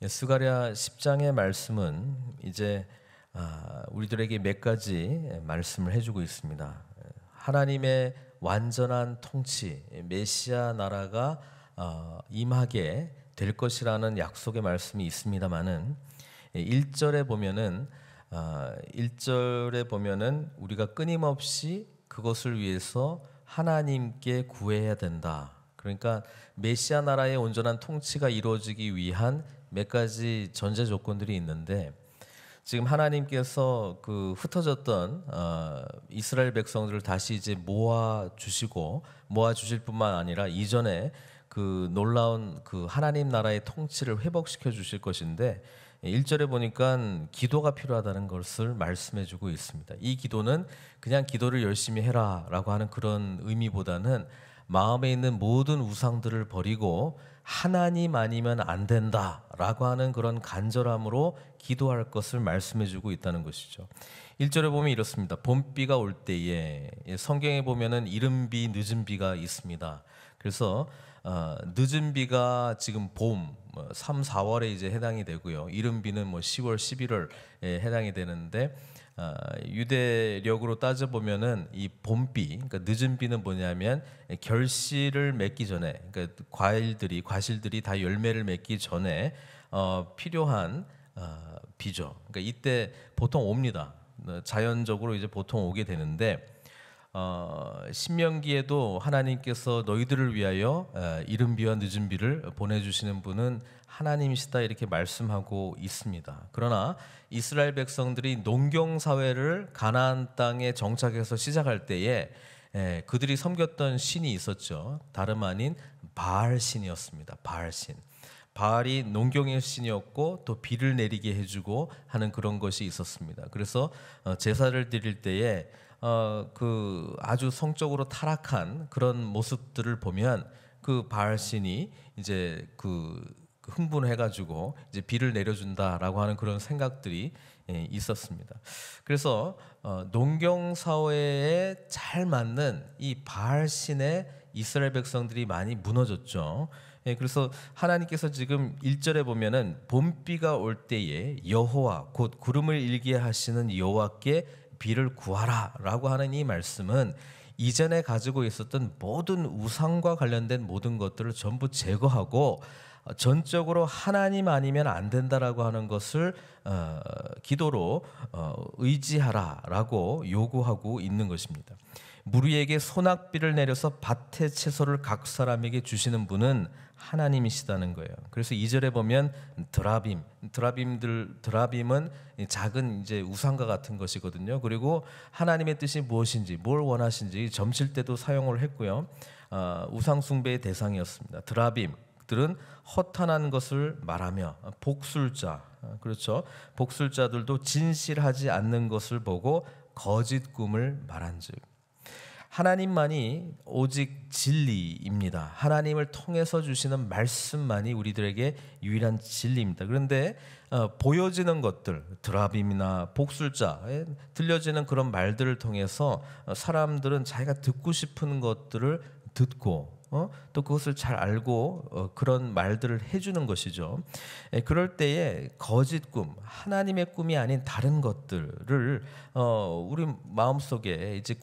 스가랴 10장의 말씀은 이제 우리들에게 몇 가지 말씀을 해주고 있습니다. 하나님의 완전한 통치, 메시아 나라가 임하게 될 것이라는 약속의 말씀이 있습니다만은 1절에 보면은 우리가 끊임없이 그것을 위해서 하나님께 구해야 된다. 그러니까 메시아 나라의 온전한 통치가 이루어지기 위한 몇 가지 전제 조건들이 있는데, 지금 하나님께서 그 흩어졌던 이스라엘 백성들을 다시 이제 모아 주실 뿐만 아니라 이전에 그 놀라운 그 하나님 나라의 통치를 회복시켜 주실 것인데, 1절에 보니까 기도가 필요하다는 것을 말씀해 주고 있습니다. 이 기도는 그냥 기도를 열심히 해라라고 하는 그런 의미보다는 마음에 있는 모든 우상들을 버리고 하나님 아니면 안 된다라고 하는 그런 간절함으로 기도할 것을 말씀해 주고 있다는 것이죠. 1절에 보면 이렇습니다. 봄비가 올 때에, 성경에 보면은 이른 비 늦은 비가 있습니다. 그래서 늦은 비가 지금 봄 3, 4월에 이제 해당이 되고요. 이른 비는 10월, 11월에 해당이 되는데, 유대력으로 따져 보면은 이 봄비, 그러니까 늦은 비는 뭐냐면 결실을 맺기 전에, 그러니까 과실들이 다 열매를 맺기 전에 필요한 비죠. 그러니까 이때 보통 옵니다. 자연적으로 이제 보통 오게 되는데, 신명기에도 하나님께서 너희들을 위하여 이른 비와 늦은 비를 보내주시는 분은 하나님이시다 이렇게 말씀하고 있습니다. 그러나 이스라엘 백성들이 농경 사회를 가나안 땅에 정착해서 시작할 때에 그들이 섬겼던 신이 있었죠. 다름 아닌 바알 신이었습니다. 바알 신. 바알이 농경의 신이었고 또 비를 내리게 해주고 하는 그런 것이 있었습니다. 그래서 제사를 드릴 때에 그 아주 성적으로 타락한 그런 모습들을 보면 그 바알 신이 이제 그 흥분해가지고 이제 비를 내려준다라고 하는 그런 생각들이 있었습니다. 그래서 농경 사회에 잘 맞는 이 바알 신의 이스라엘 백성들이 많이 무너졌죠. 그래서 하나님께서 지금 1절에 보면은 봄비가 올 때에 여호와 곧 구름을 일게 하시는 여호와께 비를 구하라 라고 하는 이 말씀은 이전에 가지고 있었던 모든 우상과 관련된 모든 것들을 전부 제거하고 전적으로 하나님 아니면 안 된다라고 하는 것을 기도로 의지하라라고 요구하고 있는 것입니다. 무리에게 소낙비를 내려서 밭의 채소를 각 사람에게 주시는 분은 하나님이시다는 거예요. 그래서 2절에 보면 드라빔은 작은 이제 우상과 같은 것이거든요. 그리고 하나님의 뜻이 무엇인지, 뭘 원하신지 점칠 때도 사용을 했고요. 우상 숭배의 대상이었습니다. 드라빔들은 허탄한 것을 말하며, 복술자, 그렇죠. 복술자들도 진실하지 않는 것을 보고 거짓 꿈을 말한즉. 하나님만이 오직 진리입니다. 하나님을 통해서 주시는 말씀만이 우리들에게 유일한 진리입니다. 그런데 보여지는 것들, 드라빔이나 복술자, 들려지는 그런 말들을 통해서 사람들은 자기가 듣고 싶은 것들을 듣고 또 그것을 잘 알고 그런 말들을 해주는 것이죠. 그럴 때에 거짓 꿈, 하나님의 꿈이 아닌 다른 것들을 우리 마음속에 이제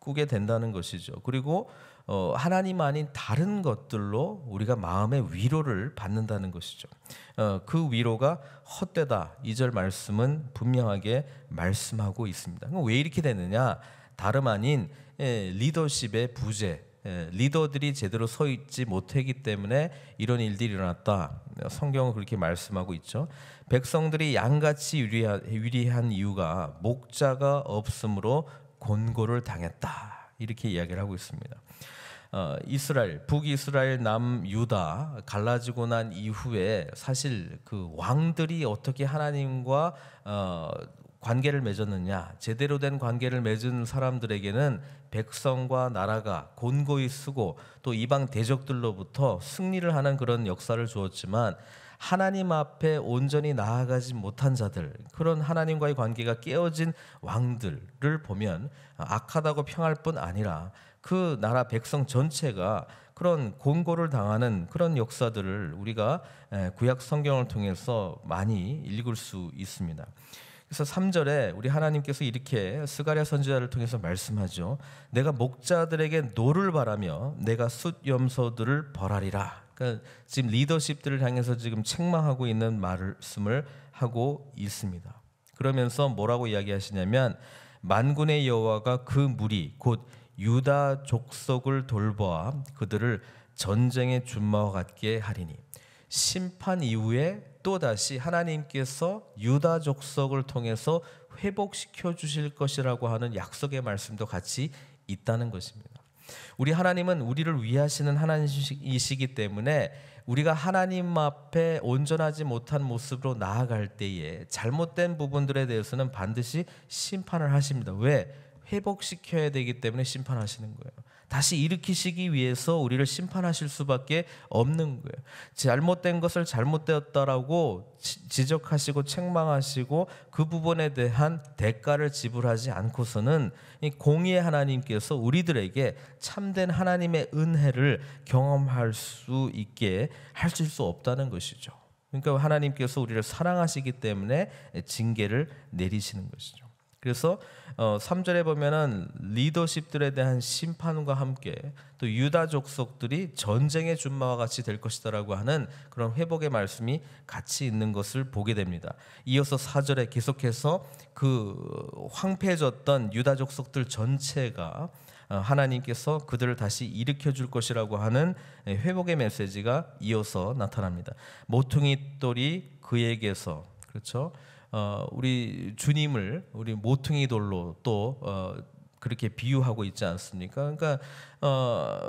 꾸게 된다는 것이죠. 그리고 하나님 아닌 다른 것들로 우리가 마음의 위로를 받는다는 것이죠. 그 위로가 헛되다. 2절 말씀은 분명하게 말씀하고 있습니다. 왜 이렇게 되느냐? 다름 아닌 리더십의 부재, 리더들이 제대로 서 있지 못하기 때문에 이런 일들이 일어났다. 성경은 그렇게 말씀하고 있죠. 백성들이 양같이 유리한 이유가 목자가 없으므로 곤고를 당했다. 이렇게 이야기를 하고 있습니다. 북이스라엘, 남유다 갈라지고 난 이후에 사실 그 왕들이 어떻게 하나님과 관계를 맺었느냐, 제대로 된 관계를 맺은 사람들에게는 백성과 나라가 곤고히 쓰고 또 이방 대적들로부터 승리를 하는 그런 역사를 주었지만, 하나님 앞에 온전히 나아가지 못한 자들, 그런 하나님과의 관계가 깨어진 왕들을 보면 악하다고 평할 뿐 아니라 그 나라 백성 전체가 그런 곤고를 당하는 그런 역사들을 우리가 구약 성경을 통해서 많이 읽을 수 있습니다. 그래서 3절에 우리 하나님께서 이렇게 스가랴 선지자를 통해서 말씀하죠. 내가 목자들에게 노를 바라며 내가 숫염소들을 벌하리라. 그러니까 지금 리더십들을 향해서 지금 책망하고 있는 말씀을 하고 있습니다. 그러면서 뭐라고 이야기하시냐면 만군의 여호와가 그 무리 곧 유다 족속을 돌보아 그들을 전쟁의 준마와 같게 하리니, 심판 이후에 또다시 하나님께서 유다 족속을 통해서 회복시켜 주실 것이라고 하는 약속의 말씀도 같이 있다는 것입니다. 우리 하나님은 우리를 위하시는 하나님이시기 때문에 우리가 하나님 앞에 온전하지 못한 모습으로 나아갈 때에 잘못된 부분들에 대해서는 반드시 심판을 하십니다. 왜? 회복시켜야 되기 때문에 심판하시는 거예요. 다시 일으키시기 위해서 우리를 심판하실 수밖에 없는 거예요. 잘못된 것을 잘못되었다라고 지적하시고 책망하시고 그 부분에 대한 대가를 지불하지 않고서는 이 공의의 하나님께서 우리들에게 참된 하나님의 은혜를 경험할 수 있게 하실 수 없다는 것이죠. 그러니까 하나님께서 우리를 사랑하시기 때문에 징계를 내리시는 것이죠. 그래서 3절에 보면은 리더십들에 대한 심판과 함께 또 유다 족속들이 전쟁의 준마와 같이 될 것이다라고 하는 그런 회복의 말씀이 같이 있는 것을 보게 됩니다. 이어서 4절에 계속해서 그 황폐해졌던 유다 족속들 전체가 하나님께서 그들을 다시 일으켜 줄 것이라고 하는 회복의 메시지가 이어서 나타납니다. 모퉁이 돌이 그에게서, 그렇죠? 우리 주님을 우리 모퉁이 돌로 또 그렇게 비유하고 있지 않습니까? 그러니까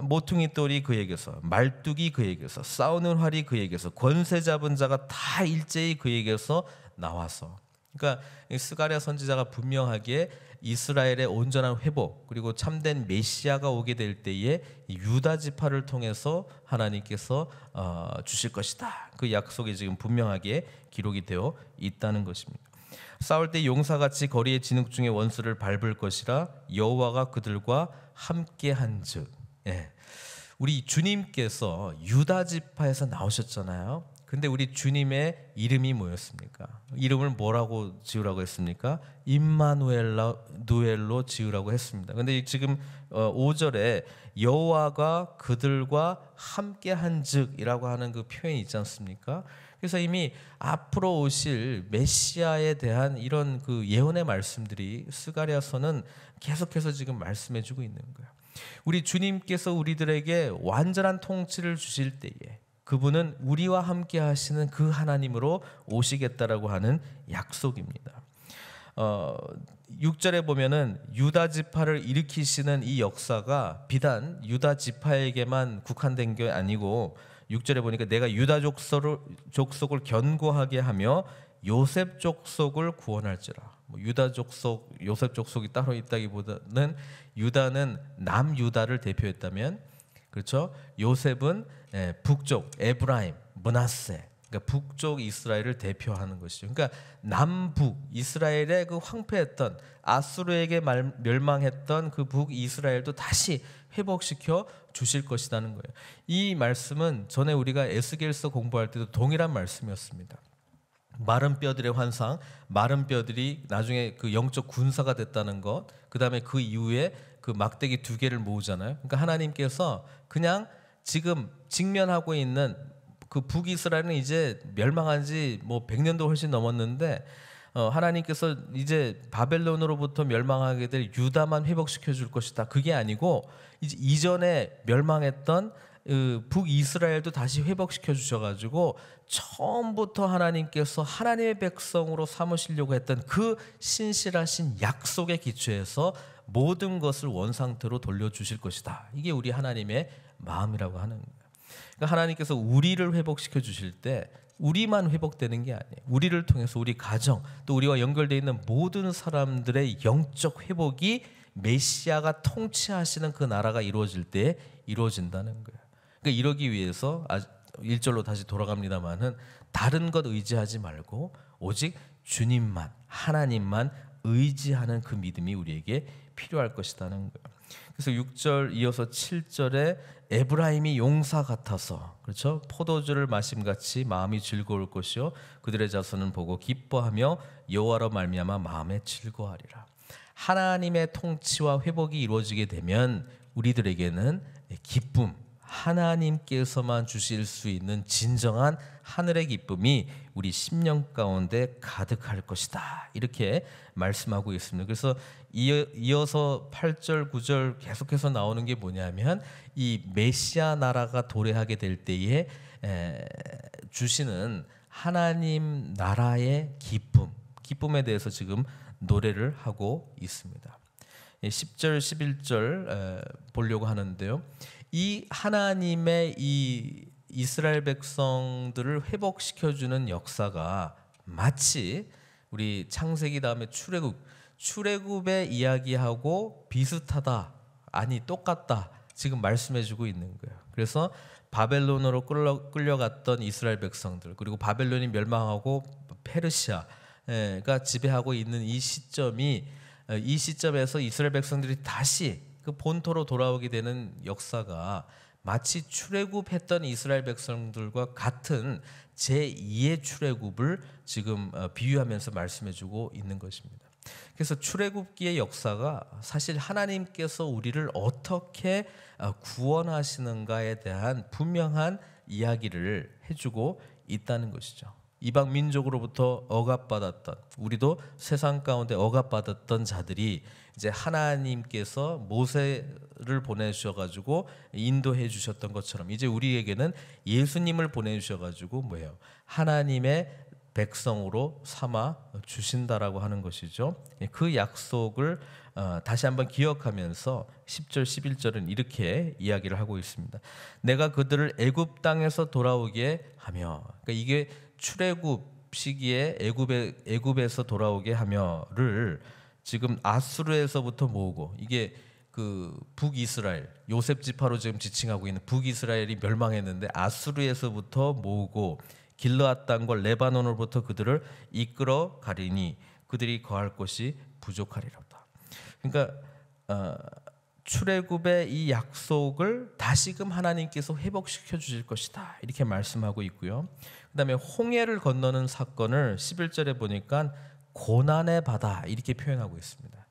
모퉁이 돌이 그에게서, 말뚝이 그에게서, 싸우는 활이 그에게서, 권세 잡은 자가 다 일제히 그에게서 나와서. 그러니까 스가랴 선지자가 분명하게 이스라엘의 온전한 회복 그리고 참된 메시아가 오게 될 때에 유다 지파를 통해서 하나님께서 주실 것이다. 그 약속이 지금 분명하게 기록이 되어 있다는 것입니다. 싸울 때 용사같이 거리의 진흙 중에 원수를 밟을 것이라 여호와가 그들과 함께한즉. 우리 주님께서 유다 지파에서 나오셨잖아요. 근데 우리 주님의 이름이 뭐였습니까? 이름을 뭐라고 지으라고 했습니까? 임마누엘로 지으라고 했습니다. 근데 지금 5절에 여호와가 그들과 함께한즉이라고 하는 그 표현이 있지 않습니까? 그래서 이미 앞으로 오실 메시아에 대한 이런 그 예언의 말씀들이 스가랴서는 계속해서 지금 말씀해주고 있는 거예요. 우리 주님께서 우리들에게 완전한 통치를 주실 때에 그분은 우리와 함께 하시는 그 하나님으로 오시겠다라고 하는 약속입니다. 6절에 보면은 유다 지파를 일으키시는 이 역사가 비단 유다 지파에게만 국한된 게 아니고 6절에 보니까 내가 유다 족속을 견고하게 하며 요셉 족속을 구원할지라. 유다 족속, 요셉 족속이 따로 있다기보다는 유다는 남유다를 대표했다면, 그렇죠? 요셉은 북쪽 에브라임, 므낫세, 그러니까 북쪽 이스라엘을 대표하는 것이죠. 그러니까 남북 이스라엘의 그 황폐했던 아수르에게 멸망했던 그 북이스라엘도 다시 회복시켜 주실 것이라는 거예요. 이 말씀은 전에 우리가 에스겔서 공부할 때도 동일한 말씀이었습니다. 마른 뼈들의 환상, 마른 뼈들이 나중에 그 영적 군사가 됐다는 것, 그 다음에 그 이후에 그 막대기 2개를 모으잖아요. 그러니까 하나님께서 그냥 지금 직면하고 있는 그 북이스라엘은 이제 멸망한 지 뭐 100년도 훨씬 넘었는데 하나님께서 이제 바벨론으로부터 멸망하게 될 유다만 회복시켜 줄 것이다. 그게 아니고 이제 이전에 멸망했던 북이스라엘도 다시 회복시켜 주셔가지고 처음부터 하나님께서 하나님의 백성으로 삼으시려고 했던 그 신실하신 약속의 기초에서 모든 것을 원상태로 돌려주실 것이다. 이게 우리 하나님의 마음이라고 하는 거예요. 그러니까 하나님께서 우리를 회복시켜 주실 때 우리만 회복되는 게 아니에요. 우리를 통해서 우리 가정 또 우리와 연결되어 있는 모든 사람들의 영적 회복이 메시아가 통치하시는 그 나라가 이루어질 때 이루어진다는 거예요. 그러니까 이러기 위해서 1절로 다시 돌아갑니다만은 다른 것 의지하지 말고 오직 주님만, 하나님만 의지하는 그 믿음이 우리에게 필요할 것이라는 거예요. 그래서 6절 이어서 7절에 에브라임이 용사 같아서, 그렇죠? 포도주를 마심같이 마음이 즐거울 것이요 그들의 자손은 보고 기뻐하며 여호와로 말미암아 마음에 즐거워하리라. 하나님의 통치와 회복이 이루어지게 되면 우리들에게는 기쁨, 하나님께서만 주실 수 있는 진정한 하늘의 기쁨이 우리 심령 가운데 가득할 것이다, 이렇게 말씀하고 있습니다. 그래서 이어서 8절 9절 계속해서 나오는 게 뭐냐면 이 메시아 나라가 도래하게 될 때에 주시는 하나님 나라의 기쁨에 대해서 지금 노래를 하고 있습니다. 10절 11절 보려고 하는데요. 이 하나님의 이 이스라엘 백성들을 회복시켜주는 역사가 마치 우리 창세기 다음에 출애굽의 이야기하고 비슷하다, 아니 똑같다, 지금 말씀해주고 있는 거예요. 그래서 바벨론으로 끌려갔던 이스라엘 백성들, 그리고 바벨론이 멸망하고 페르시아가 지배하고 있는 이 시점에서 이스라엘 백성들이 다시 그 본토로 돌아오게 되는 역사가 마치 출애굽했던 이스라엘 백성들과 같은 제2의 출애굽을 지금 비유하면서 말씀해주고 있는 것입니다. 그래서 출애굽기의 역사가 사실 하나님께서 우리를 어떻게 구원하시는가에 대한 분명한 이야기를 해주고 있다는 것이죠. 이방 민족으로부터 억압받았던, 우리도 세상 가운데 억압받았던 자들이 이제 하나님께서 모세를 보내주셔가지고 인도해 주셨던 것처럼 이제 우리에게는 예수님을 보내주셔가지고 뭐예요? 하나님의 백성으로 삼아 주신다라고 하는 것이죠. 그 약속을 다시 한번 기억하면서 10절 11절은 이렇게 이야기를 하고 있습니다. 내가 그들을 애굽 땅에서 돌아오게 하며, 그러니까 이게 출애굽 시기에 애굽에서 돌아오게 하며를 지금 아수르에서부터 모으고, 이게 그 북이스라엘, 요셉 지파로 지금 지칭하고 있는 북이스라엘이 멸망했는데 아수르에서부터 모으고 길르앗 땅과 레바논으로부터 그들을 이끌어 가리니 그들이 거할 곳이 부족하리로다. 그러니까 출애굽의 이 약속을 다시금 하나님께서 회복시켜 주실 것이다, 이렇게 말씀하고 있고요. 그다음에 홍해를 건너는 사건을 11절에 보니까 고난의 바다, 이렇게 표현하고 있습니다.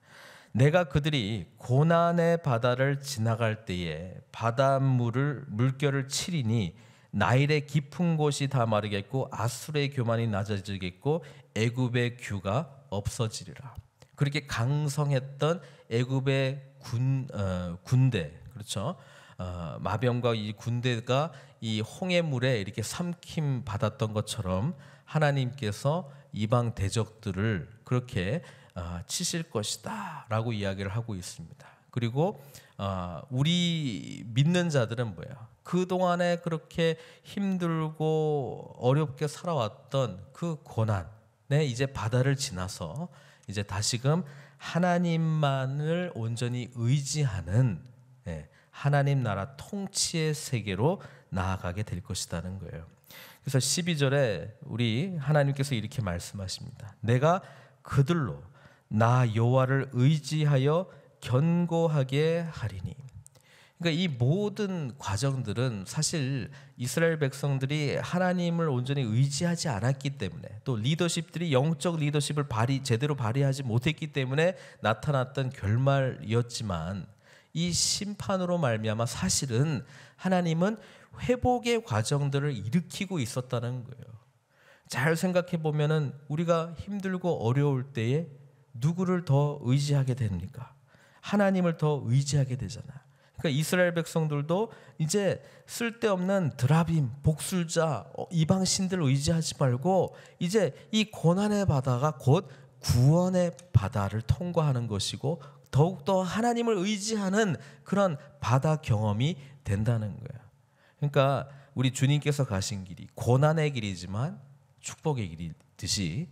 내가 그들이 고난의 바다를 지나갈 때에 바닷물을 물결을 치리니 나일의 깊은 곳이 다 마르겠고 아수르의 교만이 낮아지겠고 애굽의 규가 없어지리라. 그렇게 강성했던 애굽의 군대, 그렇죠? 마병과 이 군대가 이 홍해물에 이렇게 삼킴 받았던 것처럼 하나님께서 이방 대적들을 그렇게 치실 것이다라고 이야기를 하고 있습니다. 그리고 우리 믿는 자들은 뭐예요? 그 동안에 그렇게 힘들고 어렵게 살아왔던 그 고난에 이제 바다를 지나서 이제 다시금 하나님만을 온전히 의지하는 하나님 나라 통치의 세계로 나아가게 될 것이라는 거예요. 그래서 12절에 우리 하나님께서 이렇게 말씀하십니다. 내가 그들로 나 여호와를 의지하여 견고하게 하리니. 그러니까 이 모든 과정들은 사실 이스라엘 백성들이 하나님을 온전히 의지하지 않았기 때문에, 또 리더십들이 영적 리더십을 제대로 발휘하지 못했기 때문에 나타났던 결말이었지만, 이 심판으로 말미암아 사실은 하나님은 회복의 과정들을 일으키고 있었다는 거예요. 잘 생각해 보면은 우리가 힘들고 어려울 때에 누구를 더 의지하게 됩니까? 하나님을 더 의지하게 되잖아요. 그러니까 이스라엘 백성들도 이제 쓸데없는 드라빔, 복술자, 이방 신들을 의지하지 말고 이제 이 고난의 바다가 곧 구원의 바다를 통과하는 것이고 더욱더 하나님을 의지하는 그런 바다 경험이 된다는 거예요. 그러니까 우리 주님께서 가신 길이 고난의 길이지만 축복의 길이듯이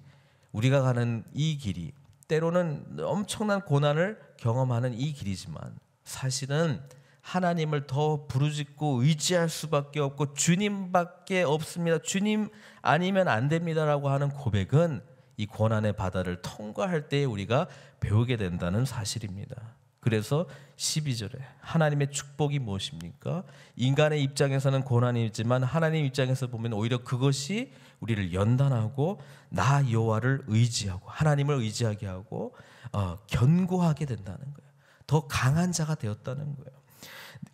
우리가 가는 이 길이 때로는 엄청난 고난을 경험하는 이 길이지만 사실은 하나님을 더 부르짖고 의지할 수밖에 없고 주님밖에 없습니다, 주님 아니면 안 됩니다라고 하는 고백은 이 고난의 바다를 통과할 때 우리가 배우게 된다는 사실입니다. 그래서 12절에 하나님의 축복이 무엇입니까? 인간의 입장에서는 고난이지만 하나님 입장에서 보면 오히려 그것이 우리를 연단하고 나 여호와를 의지하고 하나님을 의지하게 하고 견고하게 된다는 거예요. 더 강한 자가 되었다는 거예요.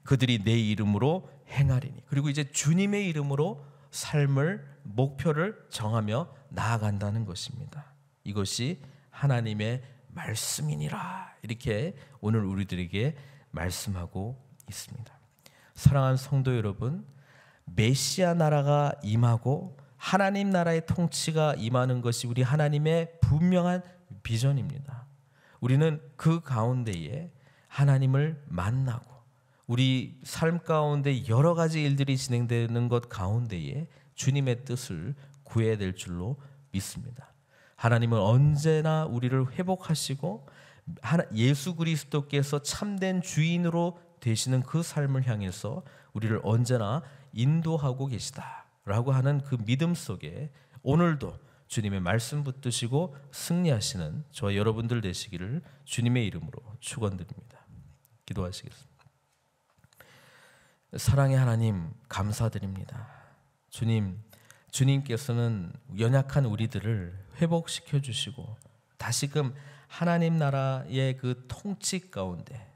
그들이 내 이름으로 행하리니. 그리고 이제 주님의 이름으로 삶을 목표를 정하며 나아간다는 것입니다. 이것이 하나님의 말씀이니라. 이렇게 오늘 우리들에게 말씀하고 있습니다. 사랑하는 성도 여러분, 메시아 나라가 임하고 하나님 나라의 통치가 임하는 것이 우리 하나님의 분명한 비전입니다. 우리는 그 가운데에 하나님을 만나고 우리 삶 가운데 여러 가지 일들이 진행되는 것 가운데에 주님의 뜻을 구해야 될 줄로 믿습니다. 하나님은 언제나 우리를 회복하시고 예수 그리스도께서 참된 주인으로 되시는 그 삶을 향해서 우리를 언제나 인도하고 계시다라고 하는 그 믿음 속에 오늘도 주님의 말씀 붙드시고 승리하시는 저와 여러분들 되시기를 주님의 이름으로 축원드립니다. 기도하시겠습니다. 사랑의 하나님, 감사드립니다. 주님께서는 연약한 우리들을 회복시켜 주시고 다시금 하나님 나라의 그 통치 가운데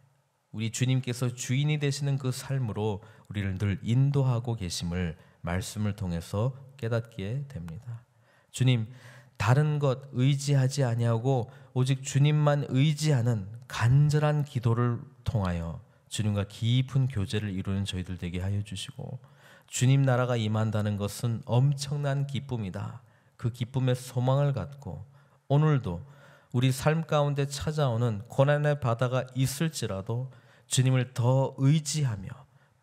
우리 주님께서 주인이 되시는 그 삶으로 우리를 늘 인도하고 계심을 말씀을 통해서 깨닫게 됩니다. 주님, 다른 것 의지하지 아니하고 오직 주님만 의지하는 간절한 기도를 통하여 주님과 깊은 교제를 이루는 저희들 되게 하여 주시고, 주님 나라가 임한다는 것은 엄청난 기쁨이다. 그 기쁨의 소망을 갖고 오늘도 우리 삶 가운데 찾아오는 고난의 바다가 있을지라도 주님을 더 의지하며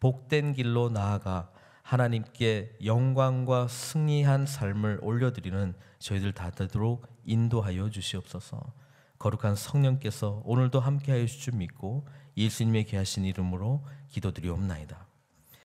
복된 길로 나아가 하나님께 영광과 승리한 삶을 올려드리는 저희들 다 되도록 인도하여 주시옵소서. 거룩한 성령께서 오늘도 함께하여 주실 줄 믿고 예수님의 귀하신 이름으로 기도드리옵나이다.